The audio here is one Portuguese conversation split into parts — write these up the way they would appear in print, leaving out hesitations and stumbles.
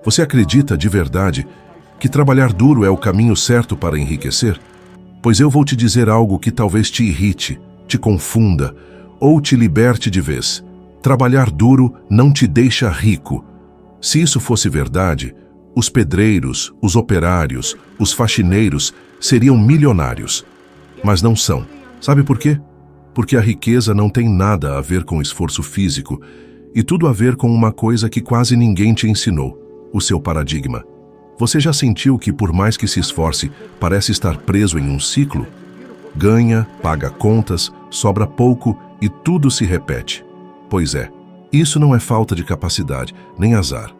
Você acredita de verdade que trabalhar duro é o caminho certo para enriquecer? Pois eu vou te dizer algo que talvez te irrite, te confunda ou te liberte de vez. Trabalhar duro não te deixa rico. Se isso fosse verdade, os pedreiros, os operários, os faxineiros seriam milionários. Mas não são. Sabe por quê? Porque a riqueza não tem nada a ver com esforço físico e tudo a ver com uma coisa que quase ninguém te ensinou: o seu paradigma. Você já sentiu que, por mais que se esforce, parece estar preso em um ciclo? Ganha, paga contas, sobra pouco e tudo se repete. Pois é, isso não é falta de capacidade, nem azar.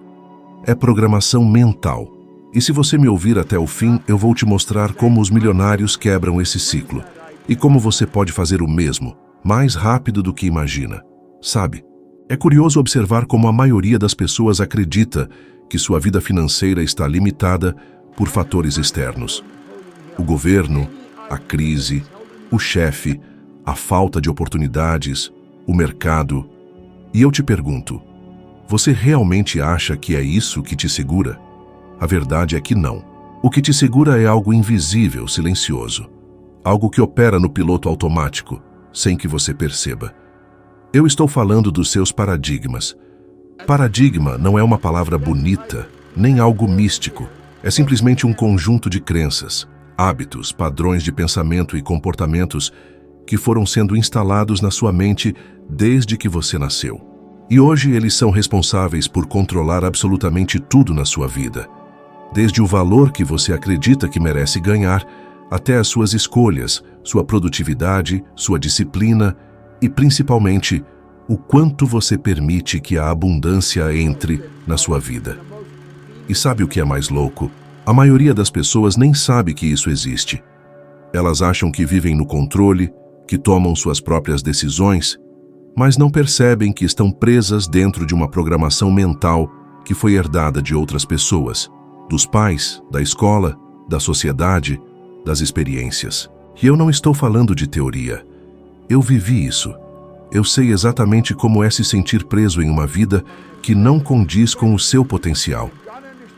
É programação mental. E se você me ouvir até o fim, eu vou te mostrar como os milionários quebram esse ciclo e como você pode fazer o mesmo, mais rápido do que imagina. Sabe, é curioso observar como a maioria das pessoas acredita que sua vida financeira está limitada por fatores externos. O governo, a crise, o chefe, a falta de oportunidades, o mercado. E eu te pergunto, você realmente acha que é isso que te segura? A verdade é que não. O que te segura é algo invisível, silencioso. Algo que opera no piloto automático, sem que você perceba. Eu estou falando dos seus paradigmas. Paradigma não é uma palavra bonita, nem algo místico. É simplesmente um conjunto de crenças, hábitos, padrões de pensamento e comportamentos que foram sendo instalados na sua mente desde que você nasceu. E hoje eles são responsáveis por controlar absolutamente tudo na sua vida. Desde o valor que você acredita que merece ganhar, até as suas escolhas, sua produtividade, sua disciplina e, principalmente, o quanto você permite que a abundância entre na sua vida. E sabe o que é mais louco? A maioria das pessoas nem sabe que isso existe. Elas acham que vivem no controle, que tomam suas próprias decisões, mas não percebem que estão presas dentro de uma programação mental que foi herdada de outras pessoas, dos pais, da escola, da sociedade, das experiências. E eu não estou falando de teoria. Eu vivi isso. Eu sei exatamente como é se sentir preso em uma vida que não condiz com o seu potencial.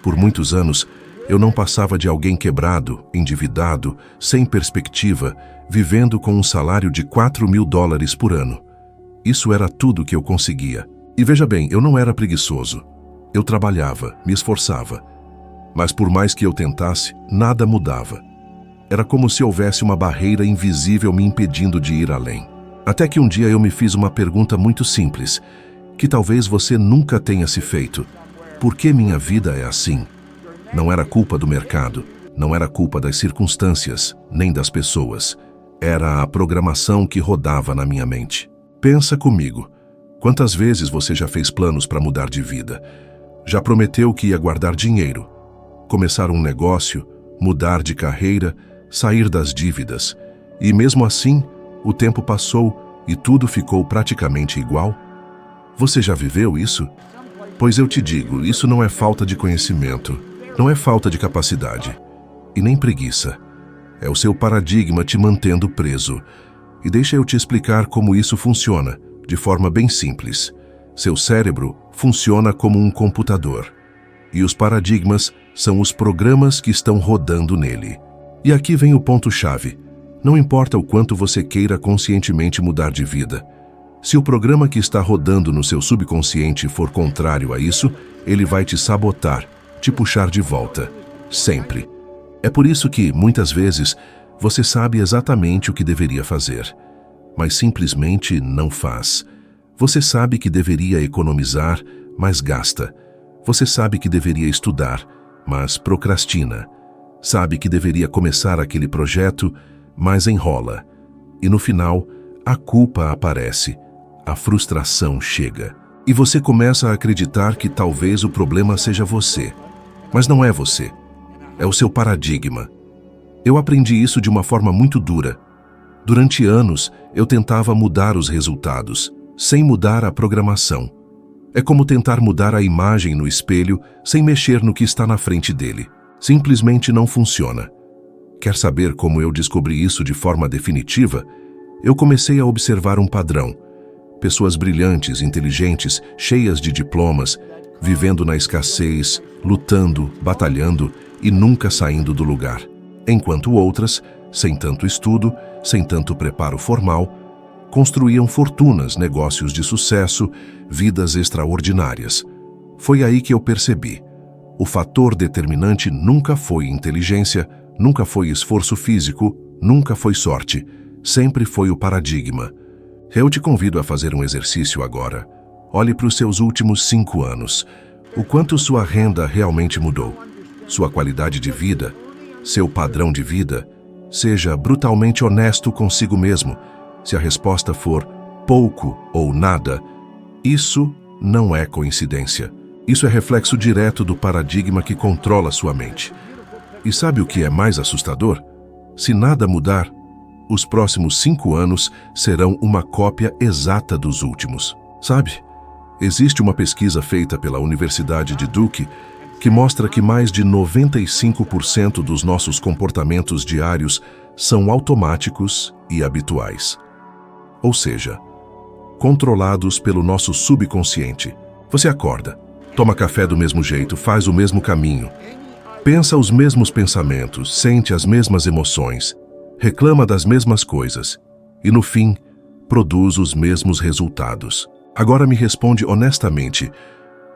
Por muitos anos, eu não passava de alguém quebrado, endividado, sem perspectiva, vivendo com um salário de $4.000 por ano. Isso era tudo que eu conseguia. E veja bem, eu não era preguiçoso. Eu trabalhava, me esforçava. Mas por mais que eu tentasse, nada mudava. Era como se houvesse uma barreira invisível me impedindo de ir além. Até que um dia eu me fiz uma pergunta muito simples, que talvez você nunca tenha se feito. Por que minha vida é assim? Não era culpa do mercado, não era culpa das circunstâncias, nem das pessoas. Era a programação que rodava na minha mente. Pensa comigo, quantas vezes você já fez planos para mudar de vida? Já prometeu que ia guardar dinheiro, começar um negócio, mudar de carreira, sair das dívidas. E mesmo assim, o tempo passou e tudo ficou praticamente igual? Você já viveu isso? Pois eu te digo, isso não é falta de conhecimento, não é falta de capacidade e nem preguiça. É o seu paradigma te mantendo preso. E deixa eu te explicar como isso funciona, de forma bem simples. Seu cérebro funciona como um computador. E os paradigmas são os programas que estão rodando nele. E aqui vem o ponto-chave. Não importa o quanto você queira conscientemente mudar de vida. Se o programa que está rodando no seu subconsciente for contrário a isso, ele vai te sabotar, te puxar de volta. Sempre. É por isso que, muitas vezes, você sabe exatamente o que deveria fazer, mas simplesmente não faz. Você sabe que deveria economizar, mas gasta. Você sabe que deveria estudar, mas procrastina. Sabe que deveria começar aquele projeto, mas enrola. E no final, a culpa aparece, a frustração chega. E você começa a acreditar que talvez o problema seja você. Mas não é você. É o seu paradigma. Eu aprendi isso de uma forma muito dura. Durante anos, eu tentava mudar os resultados, sem mudar a programação. É como tentar mudar a imagem no espelho sem mexer no que está na frente dele. Simplesmente não funciona. Quer saber como eu descobri isso de forma definitiva? Eu comecei a observar um padrão. Pessoas brilhantes, inteligentes, cheias de diplomas, vivendo na escassez, lutando, batalhando e nunca saindo do lugar. Enquanto outras, sem tanto estudo, sem tanto preparo formal, construíam fortunas, negócios de sucesso, vidas extraordinárias. Foi aí que eu percebi. O fator determinante nunca foi inteligência, nunca foi esforço físico, nunca foi sorte. Sempre foi o paradigma. Eu te convido a fazer um exercício agora. Olhe para os seus últimos 5 anos. O quanto sua renda realmente mudou. Sua qualidade de vida, seu padrão de vida. Seja brutalmente honesto consigo mesmo. Se a resposta for pouco ou nada, isso não é coincidência. Isso é reflexo direto do paradigma que controla sua mente. E sabe o que é mais assustador? Se nada mudar, os próximos 5 anos serão uma cópia exata dos últimos. Sabe? Existe uma pesquisa feita pela Universidade de Duke que mostra que mais de 95% dos nossos comportamentos diários são automáticos e habituais. Ou seja, controlados pelo nosso subconsciente. Você acorda, toma café do mesmo jeito, faz o mesmo caminho, pensa os mesmos pensamentos, sente as mesmas emoções, reclama das mesmas coisas e, no fim, produz os mesmos resultados. Agora me responde honestamente,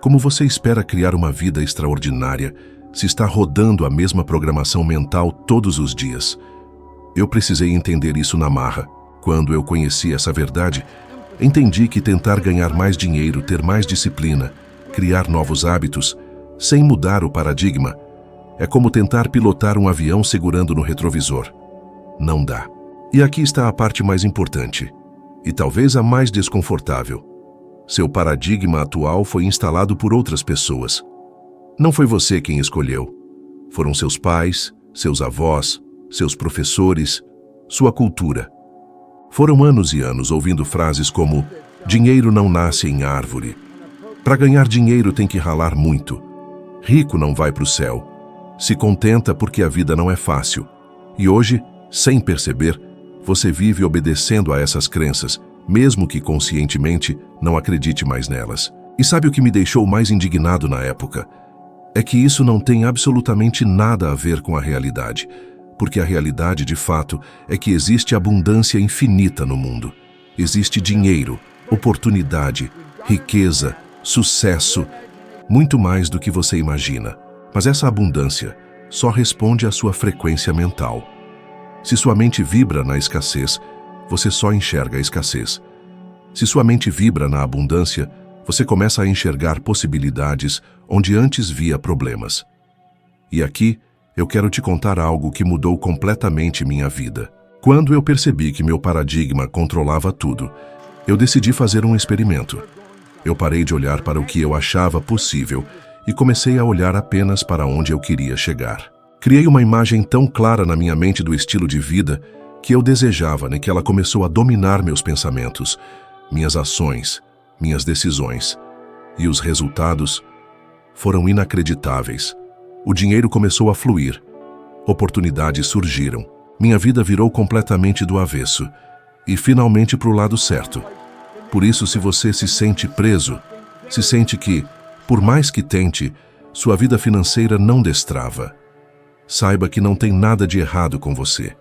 como você espera criar uma vida extraordinária se está rodando a mesma programação mental todos os dias? Eu precisei entender isso na marra. Quando eu conheci essa verdade, entendi que tentar ganhar mais dinheiro, ter mais disciplina, criar novos hábitos, sem mudar o paradigma, é como tentar pilotar um avião segurando no retrovisor. Não dá. E aqui está a parte mais importante, e talvez a mais desconfortável. Seu paradigma atual foi instalado por outras pessoas. Não foi você quem escolheu. Foram seus pais, seus avós, seus professores, sua cultura. Foram anos e anos ouvindo frases como dinheiro não nasce em árvore. Para ganhar dinheiro tem que ralar muito. Rico não vai para o céu. Se contenta porque a vida não é fácil. E hoje, sem perceber, você vive obedecendo a essas crenças, mesmo que conscientemente não acredite mais nelas. E sabe o que me deixou mais indignado na época? É que isso não tem absolutamente nada a ver com a realidade. Porque a realidade, de fato, é que existe abundância infinita no mundo. Existe dinheiro, oportunidade, riqueza, sucesso, muito mais do que você imagina. Mas essa abundância só responde à sua frequência mental. Se sua mente vibra na escassez, você só enxerga a escassez. Se sua mente vibra na abundância, você começa a enxergar possibilidades onde antes via problemas. E aqui, eu quero te contar algo que mudou completamente minha vida. Quando eu percebi que meu paradigma controlava tudo, eu decidi fazer um experimento. Eu parei de olhar para o que eu achava possível e comecei a olhar apenas para onde eu queria chegar. Criei uma imagem tão clara na minha mente do estilo de vida que eu desejava, que ela começou a dominar meus pensamentos, minhas ações, minhas decisões. E os resultados foram inacreditáveis. O dinheiro começou a fluir. Oportunidades surgiram. Minha vida virou completamente do avesso. E finalmente para o lado certo. Por isso, se você se sente preso, se sente que, por mais que tente, sua vida financeira não destrava, saiba que não tem nada de errado com você.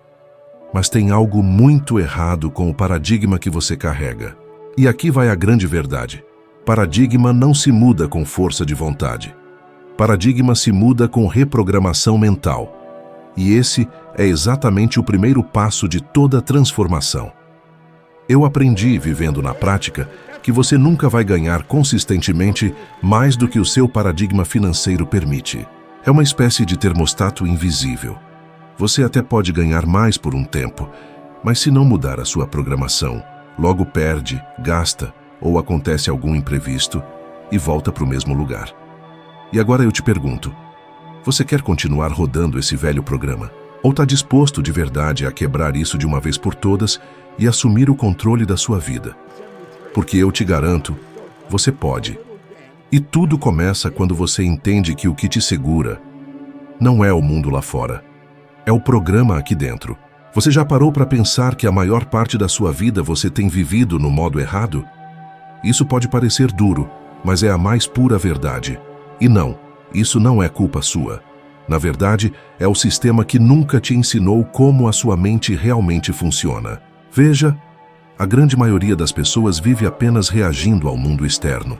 Mas tem algo muito errado com o paradigma que você carrega. E aqui vai a grande verdade. Paradigma não se muda com força de vontade. Paradigma se muda com reprogramação mental. E esse é exatamente o primeiro passo de toda transformação. Eu aprendi, vivendo na prática, que você nunca vai ganhar consistentemente mais do que o seu paradigma financeiro permite. É uma espécie de termostato invisível. Você até pode ganhar mais por um tempo, mas se não mudar a sua programação, logo perde, gasta ou acontece algum imprevisto e volta para o mesmo lugar. E agora eu te pergunto, você quer continuar rodando esse velho programa? Ou está disposto de verdade a quebrar isso de uma vez por todas e assumir o controle da sua vida? Porque eu te garanto, você pode. E tudo começa quando você entende que o que te segura não é o mundo lá fora, é o programa aqui dentro. Você já parou para pensar que a maior parte da sua vida você tem vivido no modo errado? Isso pode parecer duro, mas é a mais pura verdade. E não, isso não é culpa sua. Na verdade, é o sistema que nunca te ensinou como a sua mente realmente funciona. Veja, a grande maioria das pessoas vive apenas reagindo ao mundo externo.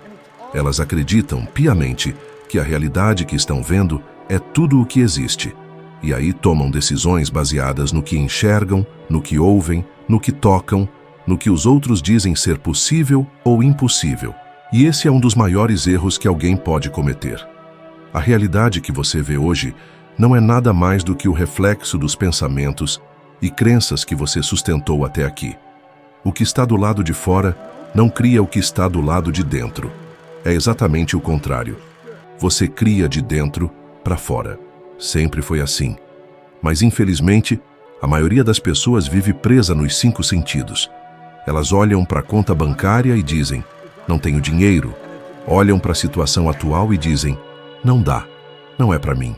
Elas acreditam piamente que a realidade que estão vendo é tudo o que existe. E aí tomam decisões baseadas no que enxergam, no que ouvem, no que tocam, no que os outros dizem ser possível ou impossível. E esse é um dos maiores erros que alguém pode cometer. A realidade que você vê hoje não é nada mais do que o reflexo dos pensamentos e crenças que você sustentou até aqui. O que está do lado de fora não cria o que está do lado de dentro. É exatamente o contrário. Você cria de dentro para fora. Sempre foi assim. Mas, infelizmente, a maioria das pessoas vive presa nos 5 sentidos. Elas olham para a conta bancária e dizem, não tenho dinheiro. Olham para a situação atual e dizem, não dá, não é para mim.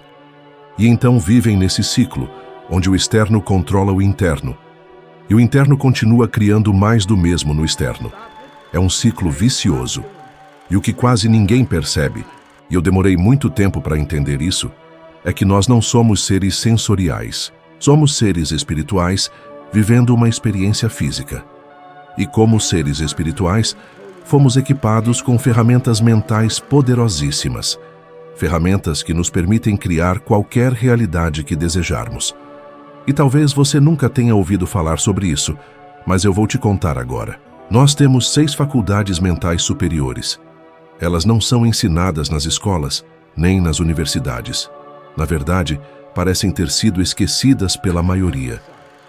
E então vivem nesse ciclo, onde o externo controla o interno. E o interno continua criando mais do mesmo no externo. É um ciclo vicioso. E o que quase ninguém percebe, e eu demorei muito tempo para entender isso, é que nós não somos seres sensoriais. Somos seres espirituais vivendo uma experiência física. E como seres espirituais, fomos equipados com ferramentas mentais poderosíssimas. Ferramentas que nos permitem criar qualquer realidade que desejarmos. E talvez você nunca tenha ouvido falar sobre isso, mas eu vou te contar agora. Nós temos 6 faculdades mentais superiores. Elas não são ensinadas nas escolas, nem nas universidades. Na verdade, parecem ter sido esquecidas pela maioria.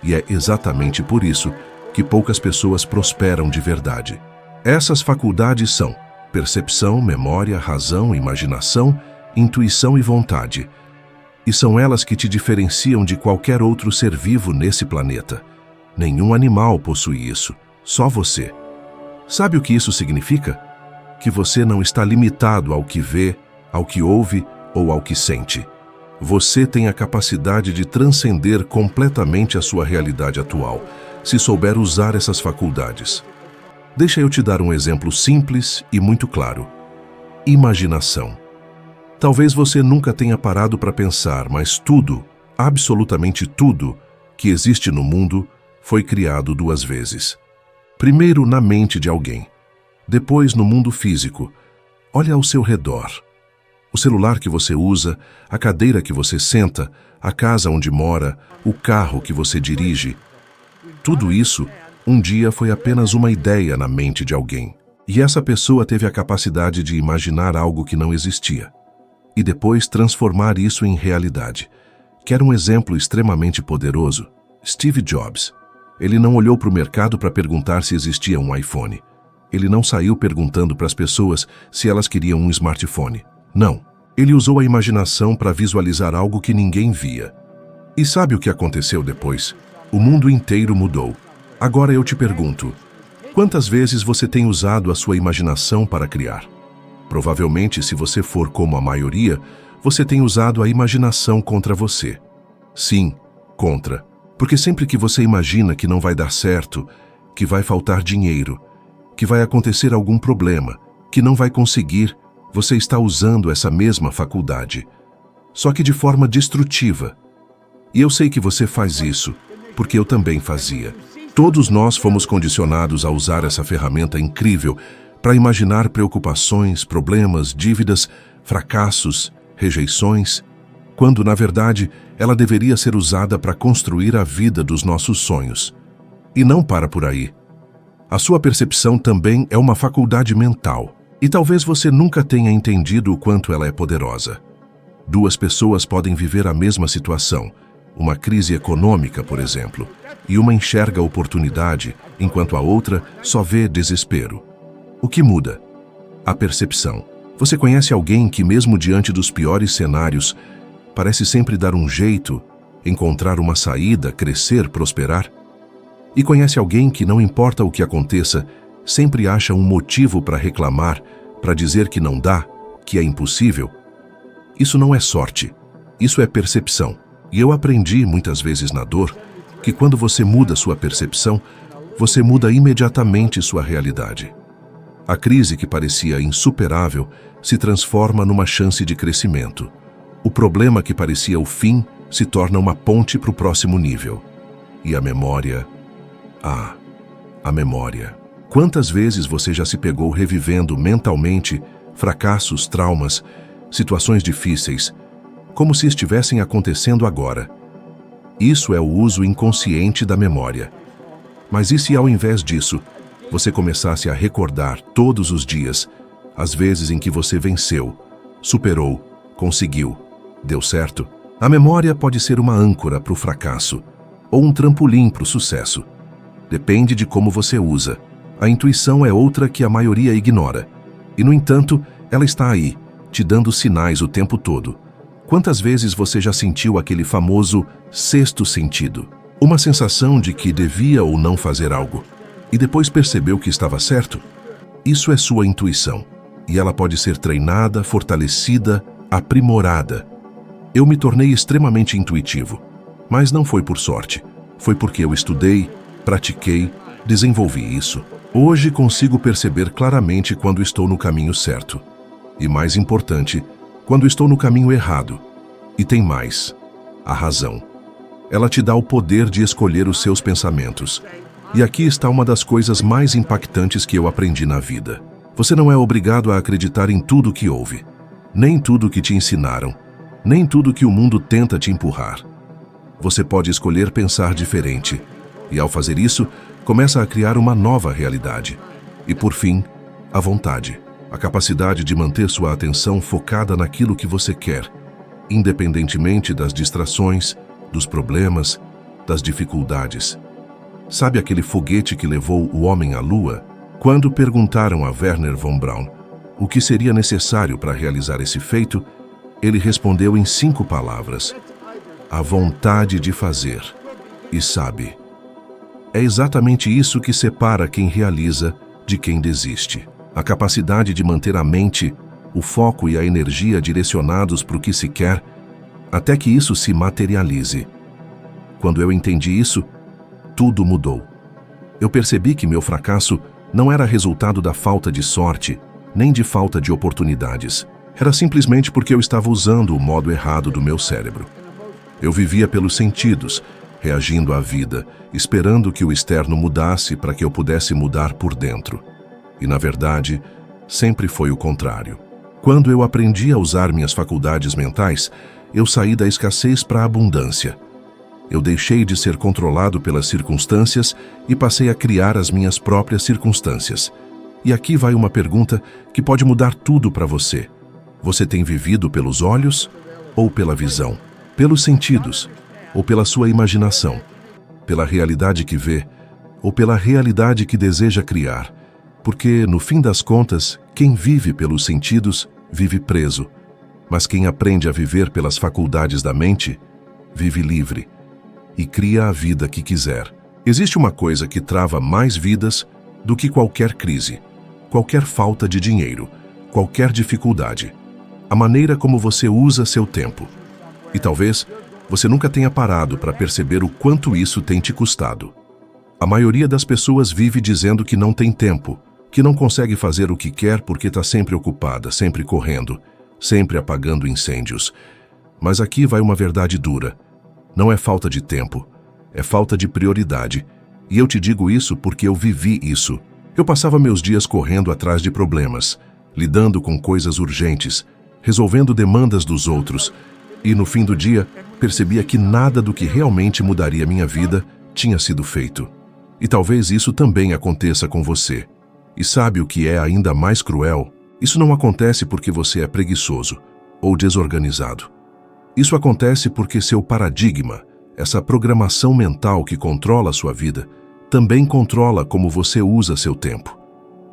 E é exatamente por isso que poucas pessoas prosperam de verdade. Essas faculdades são percepção, memória, razão, imaginação, intuição e vontade. E são elas que te diferenciam de qualquer outro ser vivo nesse planeta. Nenhum animal possui isso, só você. Sabe o que isso significa? Que você não está limitado ao que vê, ao que ouve ou ao que sente. Você tem a capacidade de transcender completamente a sua realidade atual, se souber usar essas faculdades. Deixa eu te dar um exemplo simples e muito claro. Imaginação. Talvez você nunca tenha parado para pensar, mas tudo, absolutamente tudo, que existe no mundo foi criado 2 vezes. Primeiro na mente de alguém, depois no mundo físico. Olha ao seu redor. O celular que você usa, a cadeira que você senta, a casa onde mora, o carro que você dirige. Tudo isso, um dia foi apenas uma ideia na mente de alguém. E essa pessoa teve a capacidade de imaginar algo que não existia. E depois transformar isso em realidade. Quer um exemplo extremamente poderoso? Steve Jobs. Ele não olhou para o mercado para perguntar se existia um iPhone. Ele não saiu perguntando para as pessoas se elas queriam um smartphone. Não. Ele usou a imaginação para visualizar algo que ninguém via. E sabe o que aconteceu depois? O mundo inteiro mudou. Agora eu te pergunto, quantas vezes você tem usado a sua imaginação para criar? Provavelmente, se você for como a maioria, você tem usado a imaginação contra você. Sim, contra. Porque sempre que você imagina que não vai dar certo, que vai faltar dinheiro, que vai acontecer algum problema, que não vai conseguir, você está usando essa mesma faculdade. Só que de forma destrutiva. E eu sei que você faz isso, porque eu também fazia. Todos nós fomos condicionados a usar essa ferramenta incrível para imaginar preocupações, problemas, dívidas, fracassos, rejeições, quando, na verdade, ela deveria ser usada para construir a vida dos nossos sonhos. E não para por aí. A sua percepção também é uma faculdade mental, e talvez você nunca tenha entendido o quanto ela é poderosa. 2 pessoas podem viver a mesma situação, uma crise econômica, por exemplo, e uma enxerga oportunidade, enquanto a outra só vê desespero. O que muda? A percepção. Você conhece alguém que, mesmo diante dos piores cenários, parece sempre dar um jeito, encontrar uma saída, crescer, prosperar? E conhece alguém que, não importa o que aconteça, sempre acha um motivo para reclamar, para dizer que não dá, que é impossível? Isso não é sorte, isso é percepção. E eu aprendi, muitas vezes na dor, que quando você muda sua percepção, você muda imediatamente sua realidade. A crise que parecia insuperável se transforma numa chance de crescimento. O problema que parecia o fim se torna uma ponte para o próximo nível. E a memória? A memória. Quantas vezes você já se pegou revivendo mentalmente fracassos, traumas, situações difíceis, como se estivessem acontecendo agora? Isso é o uso inconsciente da memória. Mas e se ao invés disso, você começasse a recordar todos os dias as vezes em que você venceu, superou, conseguiu, deu certo? A memória pode ser uma âncora para o fracasso ou um trampolim para o sucesso. Depende de como você usa. A intuição é outra que a maioria ignora. E, no entanto, ela está aí, te dando sinais o tempo todo. Quantas vezes você já sentiu aquele famoso sexto sentido? Uma sensação de que devia ou não fazer algo, e depois percebeu que estava certo? Isso é sua intuição, e ela pode ser treinada, fortalecida, aprimorada. Eu me tornei extremamente intuitivo, mas não foi por sorte. Foi porque eu estudei, pratiquei, desenvolvi isso. Hoje consigo perceber claramente quando estou no caminho certo. E mais importante, quando estou no caminho errado. E tem mais: a razão. Ela te dá o poder de escolher os seus pensamentos. E aqui está uma das coisas mais impactantes que eu aprendi na vida. Você não é obrigado a acreditar em tudo que ouve, nem tudo que te ensinaram, nem tudo que o mundo tenta te empurrar. Você pode escolher pensar diferente. E ao fazer isso, começa a criar uma nova realidade. E por fim, a vontade. A capacidade de manter sua atenção focada naquilo que você quer, independentemente das distrações, dos problemas, das dificuldades. Sabe aquele foguete que levou o homem à Lua? Quando perguntaram a Wernher von Braun o que seria necessário para realizar esse feito, ele respondeu em 5 palavras: a vontade de fazer. E sabe, é exatamente isso que separa quem realiza de quem desiste. A capacidade de manter a mente, o foco e a energia direcionados para o que se quer, até que isso se materialize. Quando eu entendi isso, tudo mudou. Eu percebi que meu fracasso não era resultado da falta de sorte, nem de falta de oportunidades. Era simplesmente porque eu estava usando o modo errado do meu cérebro. Eu vivia pelos sentidos, reagindo à vida, esperando que o externo mudasse para que eu pudesse mudar por dentro. E, na verdade, sempre foi o contrário. Quando eu aprendi a usar minhas faculdades mentais, eu saí da escassez para a abundância. Eu deixei de ser controlado pelas circunstâncias e passei a criar as minhas próprias circunstâncias. E aqui vai uma pergunta que pode mudar tudo para você. Você tem vivido pelos olhos ou pela visão? Pelos sentidos ou pela sua imaginação? Pela realidade que vê ou pela realidade que deseja criar? Porque, no fim das contas, quem vive pelos sentidos vive preso. Mas quem aprende a viver pelas faculdades da mente, vive livre e cria a vida que quiser. Existe uma coisa que trava mais vidas do que qualquer crise, qualquer falta de dinheiro, qualquer dificuldade: a maneira como você usa seu tempo. E talvez você nunca tenha parado para perceber o quanto isso tem te custado. A maioria das pessoas vive dizendo que não tem tempo, que não consegue fazer o que quer porque está sempre ocupada, sempre correndo, sempre apagando incêndios. Mas aqui vai uma verdade dura. Não é falta de tempo, é falta de prioridade. E eu te digo isso porque eu vivi isso. Eu passava meus dias correndo atrás de problemas, lidando com coisas urgentes, resolvendo demandas dos outros. E no fim do dia, percebia que nada do que realmente mudaria minha vida tinha sido feito. E talvez isso também aconteça com você. E sabe o que é ainda mais cruel? Isso não acontece porque você é preguiçoso ou desorganizado. Isso acontece porque seu paradigma, essa programação mental que controla a sua vida, também controla como você usa seu tempo.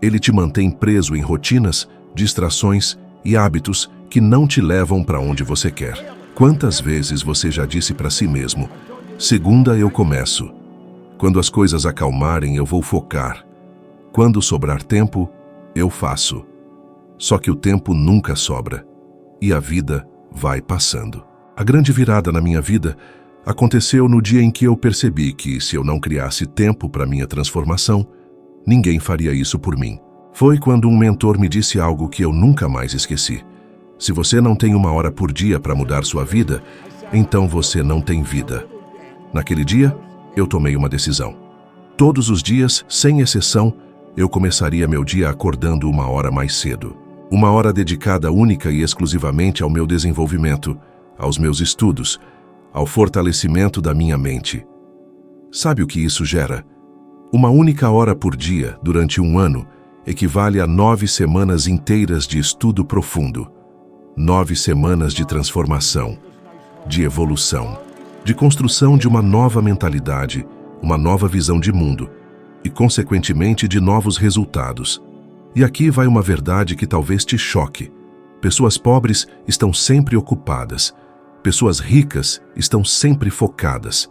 Ele te mantém preso em rotinas, distrações e hábitos que não te levam para onde você quer. Quantas vezes você já disse para si mesmo: segunda eu começo. Quando as coisas acalmarem, eu vou focar. Quando sobrar tempo, eu faço. Só que o tempo nunca sobra. E a vida vai passando. A grande virada na minha vida aconteceu no dia em que eu percebi que, se eu não criasse tempo para minha transformação, ninguém faria isso por mim. Foi quando um mentor me disse algo que eu nunca mais esqueci. Se você não tem 1 hora por dia para mudar sua vida, então você não tem vida. Naquele dia, eu tomei uma decisão. Todos os dias, sem exceção, eu começaria meu dia acordando 1 hora mais cedo. 1 hora dedicada única e exclusivamente ao meu desenvolvimento, aos meus estudos, ao fortalecimento da minha mente. Sabe o que isso gera? Uma única hora por dia, durante 1 ano, equivale a 9 semanas inteiras de estudo profundo. 9 semanas de transformação, de evolução, de construção de uma nova mentalidade, uma nova visão de mundo e, consequentemente, de novos resultados. E aqui vai uma verdade que talvez te choque. Pessoas pobres estão sempre ocupadas. Pessoas ricas estão sempre focadas.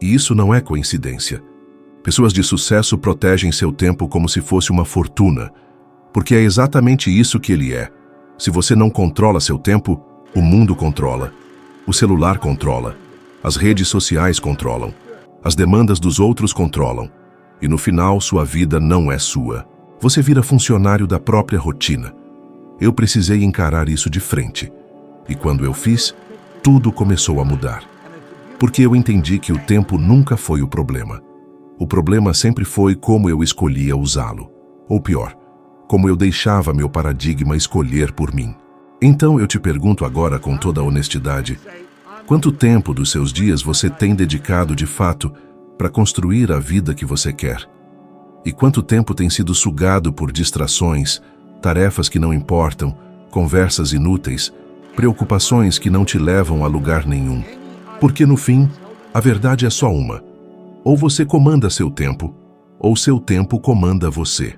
E isso não é coincidência. Pessoas de sucesso protegem seu tempo como se fosse uma fortuna, porque é exatamente isso que ele é. Se você não controla seu tempo, o mundo controla. O celular controla. As redes sociais controlam. As demandas dos outros controlam. E no final, sua vida não é sua. Você vira funcionário da própria rotina. Eu precisei encarar isso de frente. E quando eu fiz, tudo começou a mudar. Porque eu entendi que o tempo nunca foi o problema. O problema sempre foi como eu escolhia usá-lo. Ou pior, como eu deixava meu paradigma escolher por mim. Então eu te pergunto agora com toda a honestidade, quanto tempo dos seus dias você tem dedicado de fato para construir a vida que você quer? E quanto tempo tem sido sugado por distrações, tarefas que não importam, conversas inúteis, preocupações que não te levam a lugar nenhum? Porque no fim, a verdade é só uma. Ou você comanda seu tempo, ou seu tempo comanda você.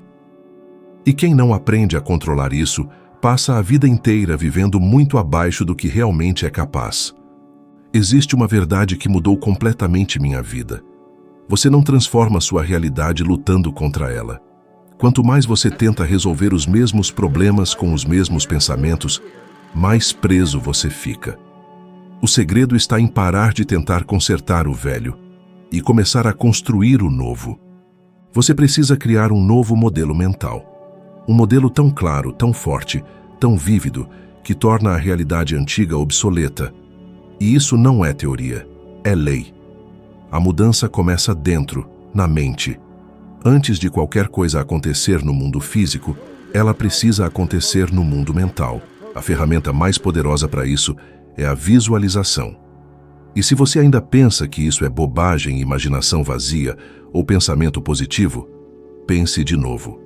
E quem não aprende a controlar isso, passa a vida inteira vivendo muito abaixo do que realmente é capaz. Existe uma verdade que mudou completamente minha vida. Você não transforma sua realidade lutando contra ela. Quanto mais você tenta resolver os mesmos problemas com os mesmos pensamentos, mais preso você fica. O segredo está em parar de tentar consertar o velho e começar a construir o novo. Você precisa criar um novo modelo mental. Um modelo tão claro, tão forte, tão vívido, que torna a realidade antiga obsoleta. E isso não é teoria, é lei. A mudança começa dentro, na mente. Antes de qualquer coisa acontecer no mundo físico, ela precisa acontecer no mundo mental. A ferramenta mais poderosa para isso é a visualização. E se você ainda pensa que isso é bobagem, imaginação vazia ou pensamento positivo, pense de novo.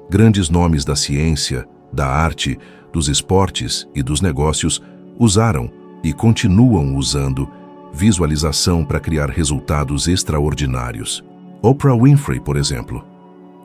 Grandes nomes da ciência, da arte, dos esportes e dos negócios usaram e continuam usando visualização para criar resultados extraordinários. Oprah Winfrey, por exemplo.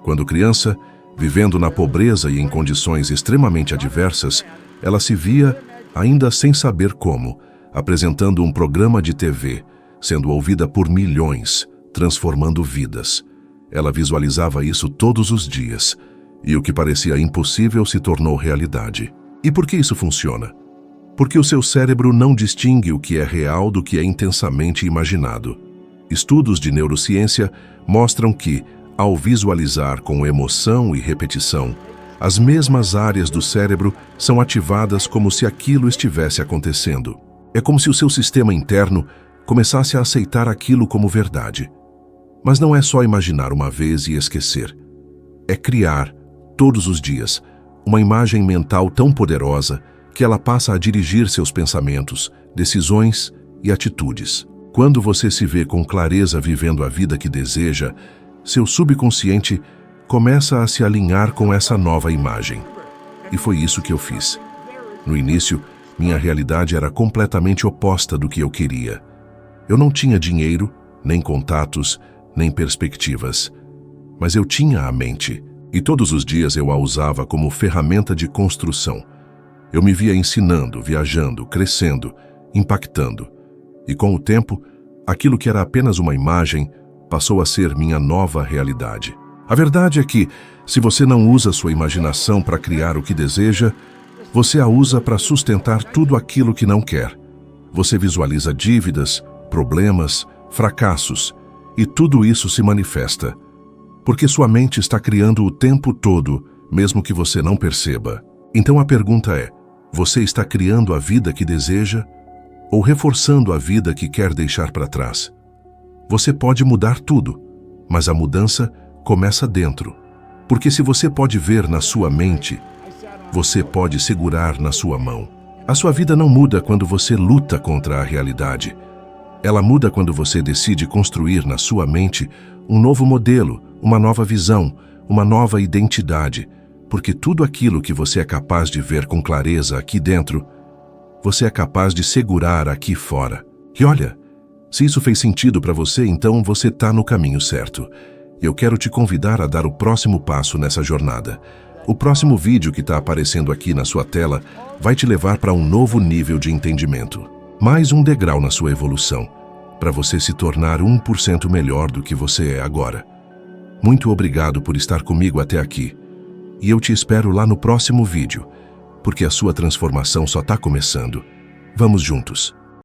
Quando criança, vivendo na pobreza e em condições extremamente adversas, ela se via, ainda sem saber como, apresentando um programa de TV, sendo ouvida por milhões, transformando vidas. Ela visualizava isso todos os dias, e o que parecia impossível se tornou realidade. E por que isso funciona? Porque o seu cérebro não distingue o que é real do que é intensamente imaginado. Estudos de neurociência mostram que, ao visualizar com emoção e repetição, as mesmas áreas do cérebro são ativadas como se aquilo estivesse acontecendo. É como se o seu sistema interno começasse a aceitar aquilo como verdade. Mas não é só imaginar uma vez e esquecer. É criar, todos os dias, uma imagem mental tão poderosa que ela passa a dirigir seus pensamentos, decisões e atitudes. Quando você se vê com clareza vivendo a vida que deseja, seu subconsciente começa a se alinhar com essa nova imagem. E foi isso que eu fiz. No início, minha realidade era completamente oposta do que eu queria. Eu não tinha dinheiro, nem contatos, nem perspectivas. Mas eu tinha a mente, e todos os dias eu a usava como ferramenta de construção. Eu me via ensinando, viajando, crescendo, impactando. E com o tempo, aquilo que era apenas uma imagem passou a ser minha nova realidade. A verdade é que, se você não usa sua imaginação para criar o que deseja, você a usa para sustentar tudo aquilo que não quer. Você visualiza dívidas, problemas, fracassos, e tudo isso se manifesta. Porque sua mente está criando o tempo todo mesmo que você não perceba. Então a pergunta é: você está criando a vida que deseja ou reforçando a vida que quer deixar para trás? Você pode mudar tudo, mas a mudança começa dentro. Porque se você pode ver na sua mente, você pode segurar na sua mão. A sua vida não muda quando você luta contra a realidade. Ela muda quando você decide construir na sua mente um novo modelo, uma nova visão, uma nova identidade. Porque tudo aquilo que você é capaz de ver com clareza aqui dentro, você é capaz de segurar aqui fora. E olha, se isso fez sentido para você, então você está no caminho certo. Eu quero te convidar a dar o próximo passo nessa jornada. O próximo vídeo que está aparecendo aqui na sua tela vai te levar para um novo nível de entendimento. Mais um degrau na sua evolução, para você se tornar 1% melhor do que você é agora. Muito obrigado por estar comigo até aqui. E eu te espero lá no próximo vídeo, porque a sua transformação só está começando. Vamos juntos.